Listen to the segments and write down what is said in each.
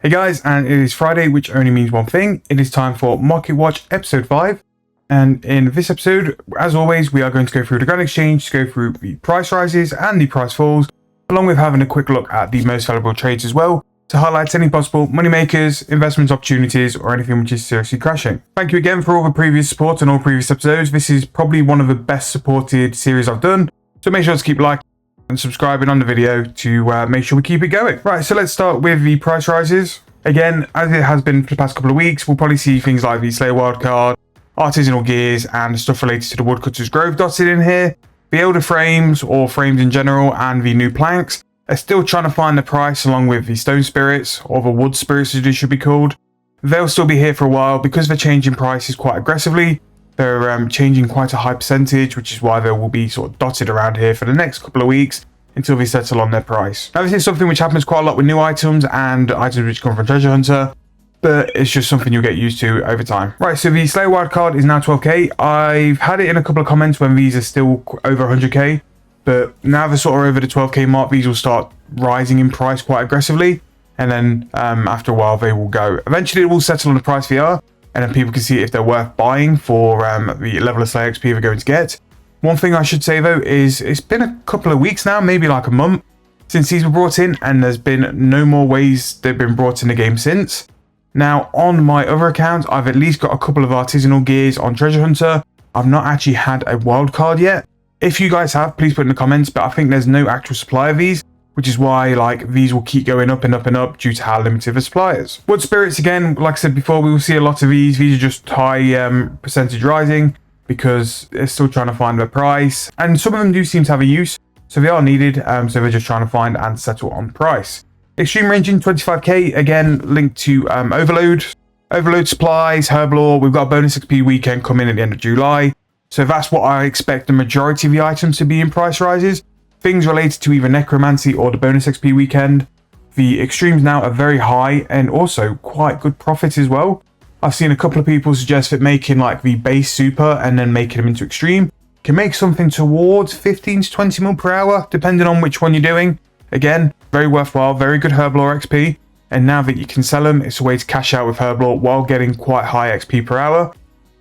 Hey guys, and it is Friday, which only means one thing. It is time for Marketwatch episode 5. And in this episode, as always, we are going to go through the Grand Exchange, to go through the price rises and the price falls, along with having a quick look at the most valuable trades as well, to highlight any possible money makers, investment opportunities, or anything which is seriously crashing. Thank you again for all the previous support and all previous episodes. This is probably one of the best supported series I've done, so make sure to keep liking and subscribing on the video to make sure we keep it going. Right, so let's start with the price rises. Again, as it has been for the past couple of weeks, we'll probably see things like the Slayer wildcard, artisanal gears, and stuff related to the Woodcutter's Grove dotted in here. The older frames, or frames in general, and the new planks are still trying to find the price, along with the stone spirits, or the wood spirits as they should be called. They'll still be here for a while because they're changing prices quite aggressively. They're changing quite a high percentage, which is why they will be sort of dotted around here for the next couple of weeks until they settle on their price. Now, this is something which happens quite a lot with new items and items which come from Treasure Hunter, but it's just something you'll get used to over time. Right, so the Slayer wildcard is now 12k. I've had it in a couple of comments when these are still over 100k, but now they're sort of over the 12k mark, these will start rising in price quite aggressively, and then after a while they will go. Eventually it will settle on the price they are, and then people can see if they're worth buying for the level of Slayer XP they're going to get. One thing I should say though is it's been a couple of weeks now, maybe like a month, since these were brought in, and there's been no more ways they've been brought in the game since. Now, on my other account, I've at least got a couple of artisanal gears on Treasure Hunter. I've not actually had a wild card yet. If you guys have, please put in the comments, but I think there's no actual supply of these, which is why like these will keep going up and up and up due to how limited the supply is. Wood spirits, again, like I said before, we will see a lot of these. These are just high percentage rising because they're still trying to find their price, and some of them do seem to have a use, so they are needed, so they're just trying to find and settle on price. Extreme ranging 25k, again linked to overload supplies, herblore. We've got a bonus XP weekend coming at the end of July, so that's what I expect the majority of the items to be in price rises. Things related to either Necromancy or the bonus XP weekend. The extremes now are very high and also quite good profit as well. I've seen a couple of people suggest that making like the base super and then making them into extreme can make something towards 15 to 20 mil per hour, depending on which one you're doing. Again, very worthwhile, very good herblore XP. And now that you can sell them, it's a way to cash out with herblore while getting quite high XP per hour.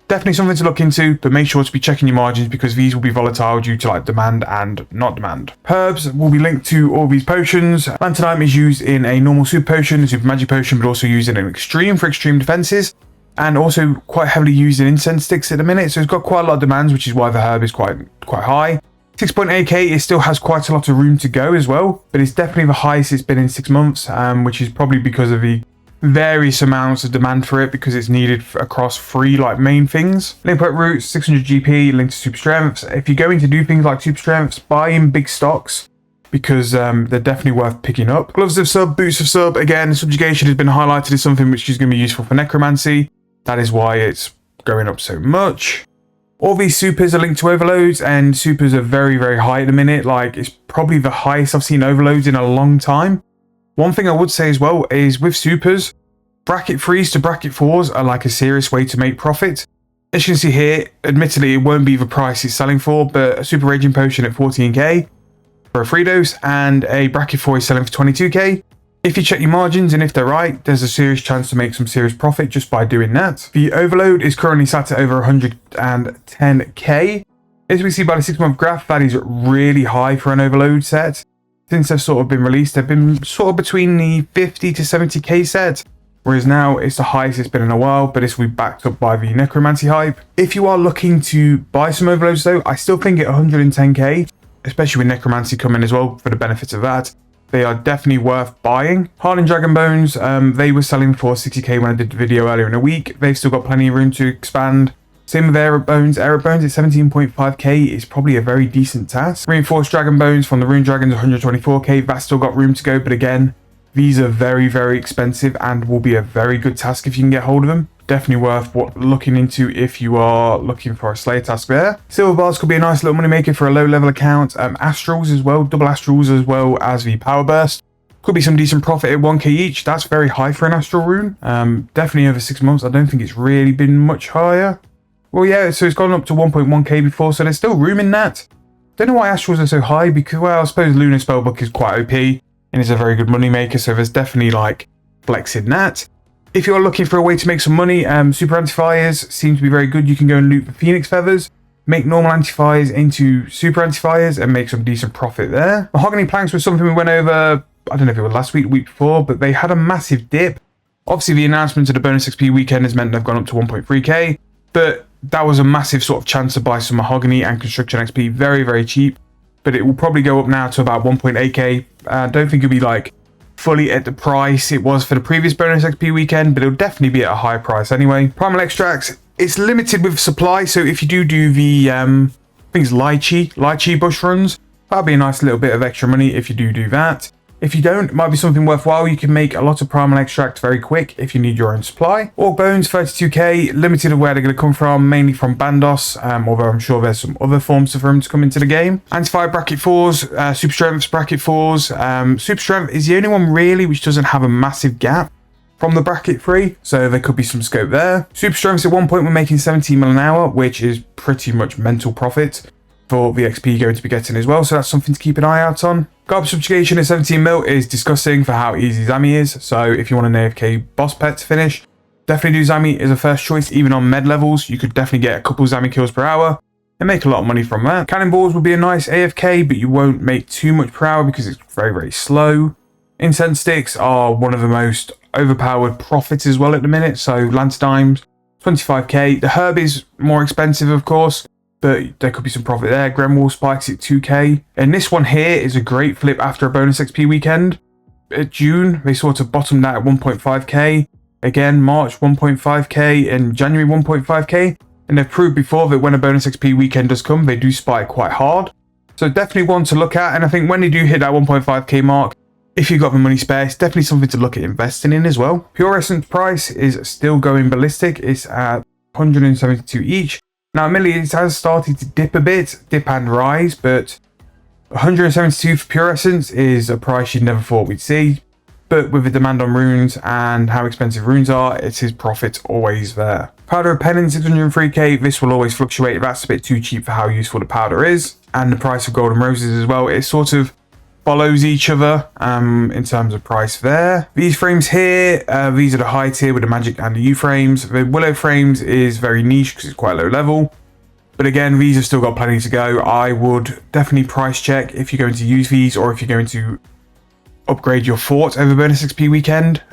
Definitely something to look into, but make sure to be checking your margins because these will be volatile due to like demand and not demand. Herbs will be linked to all these potions. Lanternite is used in a normal super potion, a super magic potion, but also used in an extreme for extreme defenses, and also quite heavily used in incense sticks at the minute. So it's got quite a lot of demands, which is why the herb is quite high. 6.8k, it still has quite a lot of room to go as well, but it's definitely the highest it's been in 6 months, which is probably because of the various amounts of demand for it, because it's needed across 3 like main things. Linkpoint roots, 600 GP, linked to super strengths. If you're going to do things like super strengths, buy in big stocks because they're definitely worth picking up. Gloves of sub, boots of sub. Again, subjugation has been highlighted as something which is going to be useful for necromancy. That is why it's going up so much. All these supers are linked to overloads, and supers are very, very high at the minute. Like, it's probably the highest I've seen overloads in a long time. One thing I would say as well is with supers, bracket 3s to bracket 4s are like a serious way to make profit. As you can see here, admittedly it won't be the price it's selling for, but a super raging potion at 14k for a free dose, and a bracket 4 is selling for 22k. If you check your margins and if they're right, there's a serious chance to make some serious profit just by doing that. The overload is currently sat at over 110k. As we see by the 6-month graph, that is really high for an overload set. Since they've sort of been released, they've been sort of between the 50 to 70k set, whereas now it's the highest it's been in a while, but this will be backed up by the necromancy hype. If you are looking to buy some overloads though, I still think at 110k, especially with necromancy coming as well for the benefits of that, they are definitely worth buying. Hardened Dragon Bones, they were selling for 60k when I did the video earlier in the week. They've still got plenty of room to expand. Same with Aero Bones. Aero Bones at 17.5k is probably a very decent task. Reinforced Dragon Bones from the Rune Dragons, 124k. That's still got room to go, but again, these are very, very expensive and will be a very good task if you can get hold of them. Definitely worth looking into if you are looking for a Slayer task there. Silver bars could be a nice little money maker for a low level account. Astrals as well, double Astrals as well as the Power Burst. Could be some decent profit at 1k each. That's very high for an Astral rune. Definitely over 6 months. I don't think it's really been much higher. Well, yeah, so it's gone up to 1.1k before, so there's still room in that. Don't know why Astrals are so high because, well, I suppose Lunar Spellbook is quite OP and is a very good money maker, so there's definitely like flexing that. If you're looking for a way to make some money, super anti-fires seem to be very good. You can go and loot the Phoenix feathers, make normal anti-fires into super anti-fires and make some decent profit there. Mahogany planks was something we went over, I don't know if it was last week, the week before, but they had a massive dip. Obviously the announcement of the bonus XP weekend has meant they've gone up to 1.3k, but that was a massive sort of chance to buy some mahogany and construction XP very, very cheap. But it will probably go up now to about 1.8k. I don't think it'll be like fully at the price it was for the previous bonus XP weekend, but it'll definitely be at a high price anyway. Primal extracts, it's limited with supply, so if you do the I think it's lychee bush runs, that'll be a nice little bit of extra money if you do that. If you don't, it might be something worthwhile. You can make a lot of primal extract very quick if you need your own supply. Orc bones, 32k, limited of where they're going to come from, mainly from Bandos, although I'm sure there's some other forms for them to come into the game. Anti-fire bracket 4s, super strength bracket 4s. Super strength is the only one really which doesn't have a massive gap from the bracket 3, so there could be some scope there. Super strengths at one point we're making 17 mil an hour, which is pretty much mental profit for the XP you're going to be getting as well, so that's something to keep an eye out on. Garbage subjugation at 17 mil is disgusting for how easy Zami is, so if you want an AFK boss pet to finish, definitely do Zami as a first choice. Even on med levels, you could definitely get a couple Zami kills per hour and make a lot of money from that. Cannonballs would be a nice AFK, but you won't make too much per hour because it's very, very slow. Incense sticks are one of the most overpowered profits as well at the minute, so Lance Dimes, 25k. The herb is more expensive, of course, but there could be some profit there. Gremwall spikes at 2k. And this one here is a great flip after a bonus XP weekend. At June, they sort of bottomed out at 1.5k. Again, March 1.5k and January 1.5k. And they've proved before that when a bonus XP weekend does come, they do spike quite hard. So definitely one to look at. And I think when they do hit that 1.5k mark, if you've got the money spare, it's definitely something to look at investing in as well. Pure Essence price is still going ballistic. It's at 172 each. Now, admittedly, it has started to dip a bit, dip and rise, but 172 for Pure Essence is a price you'd never thought we'd see. But with the demand on runes and how expensive runes are, it's his profit always there. Powder of Penance, 603k. This will always fluctuate. That's a bit too cheap for how useful the powder is. And the price of Golden Roses as well. It sort of follows each other in terms of price there. These frames here, these are the high tier with the magic and the U frames. The Willow frames is very niche because it's quite low level. But again, these have still got plenty to go. I would definitely price check if you're going to use these or if you're going to upgrade your fort over bonus XP weekend.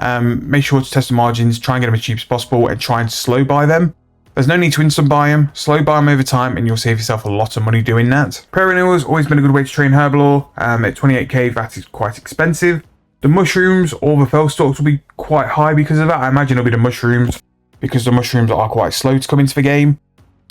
Make sure to test the margins, try and get them as cheap as possible and try and slow buy them. There's no need to instant buy them, slow buy them over time and you'll save yourself a lot of money doing that. Prayer Renewal has always been a good way to train Herblore. At 28k, that is quite expensive. The mushrooms or the fell stalks will be quite high because of that. I imagine it'll be the mushrooms because the mushrooms are quite slow to come into the game.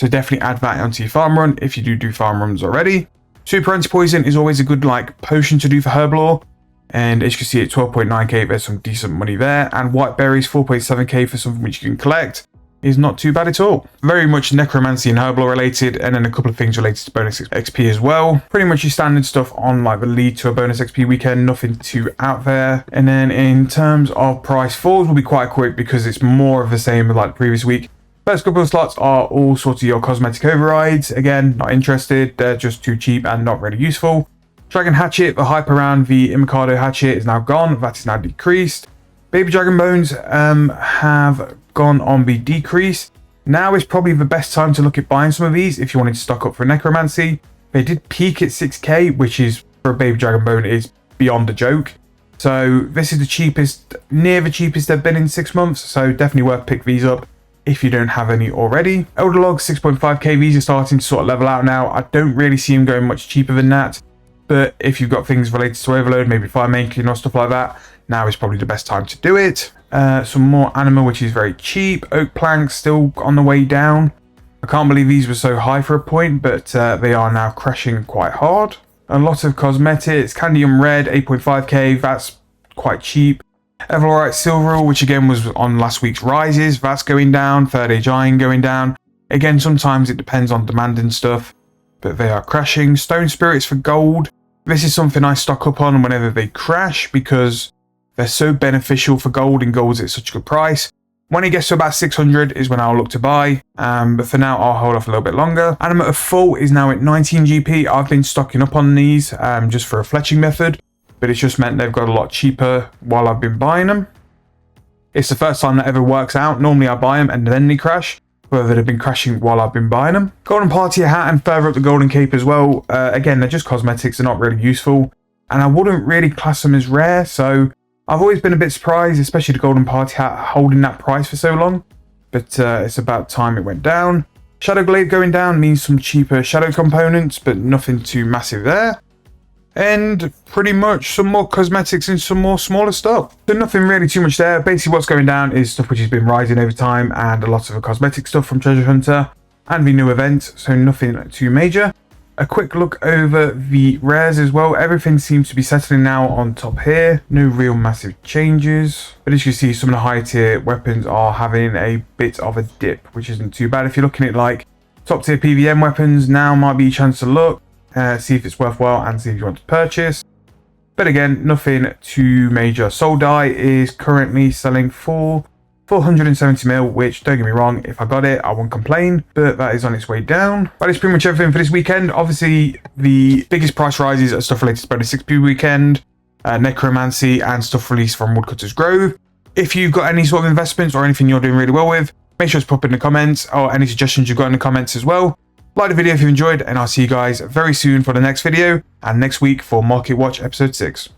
So definitely add that onto your farm run if you do farm runs already. Super Anti-Poison is always a good potion to do for Herblore. And as you can see at 12.9k, there's some decent money there. And White Berries, 4.7k for something which you can collect. Is not too bad at all. Very much Necromancy and Herblore related, and then a couple of things related to bonus XP as well. Pretty much your standard stuff on the lead to a bonus XP weekend, nothing too out there. And then in terms of price falls will be quite quick because it's more of the same like the previous week. First couple of slots are all sorts of your cosmetic overrides. Again, not interested, they're just too cheap and not really useful. Dragon Hatchet, the hype around the Imikado Hatchet is now gone, that is now decreased. Baby Dragon Bones have gone on the decrease. Now is probably the best time to look at buying some of these if you wanted to stock up for Necromancy. They did peak at 6k, which is for a Baby Dragon Bone is beyond a joke. So this is the cheapest, near the cheapest they've been in 6 months. So definitely worth pick these up if you don't have any already. Elder Logs, 6.5k. These are starting to sort of level out now. I don't really see them going much cheaper than that. But if you've got things related to Overload, maybe Fire Making or stuff like that, now is probably the best time to do it. Some more Anima, which is very cheap. Oak Planks still on the way down. I can't believe these were so high for a point, but they are now crashing quite hard. A lot of cosmetics. Candium Red, 8.5k. That's quite cheap. Everlorite Silver, which again was on last week's rises. That's going down. Third Age Iron going down. Again, sometimes it depends on demand and stuff, but they are crashing. Stone Spirits for gold. This is something I stock up on whenever they crash because they're so beneficial for gold and gold's at such a good price. When it gets to about 600 is when I'll look to buy, but for now I'll hold off a little bit longer. Animate of Full is now at 19 GP. I've been stocking up on these just for a fletching method, but it's just meant they've got a lot cheaper while I've been buying them. It's the first time that ever works out. Normally I buy them and then they crash, whether they've been crashing while I've been buying them. Golden Party hat and further up the Golden Cape as well. Again, they're just cosmetics, they're not really useful. And I wouldn't really class them as rare, so I've always been a bit surprised, especially the Golden Party hat holding that price for so long. But it's about time it went down. Shadow Glaive going down means some cheaper shadow components, but nothing too massive there. And pretty much some more cosmetics and some more smaller stuff. So nothing really too much there. Basically what's going down is stuff which has been rising over time and a lot of the cosmetic stuff from Treasure Hunter and the new events, so nothing too major. A quick look over the rares as well. Everything seems to be settling now on top here. No real massive changes. But as you see, some of the higher tier weapons are having a bit of a dip, which isn't too bad. If you're looking at like top tier PVM weapons, now might be a chance to look. See if it's worthwhile and see if you want to purchase. But again, nothing too major. Soul Die is currently selling for 470 mil, which, don't get me wrong, if I got it, I won't complain, but that is on its way down. That is pretty much everything for this weekend. Obviously, the biggest price rises are stuff related to Bonus 6P weekend, Necromancy, and stuff released from Woodcutter's Grove. If you've got any sort of investments or anything you're doing really well with, make sure to pop in the comments, or any suggestions you've got in the comments as well. Like the video if you enjoyed, and I'll see you guys very soon for the next video, and next week for Marketwatch episode 6.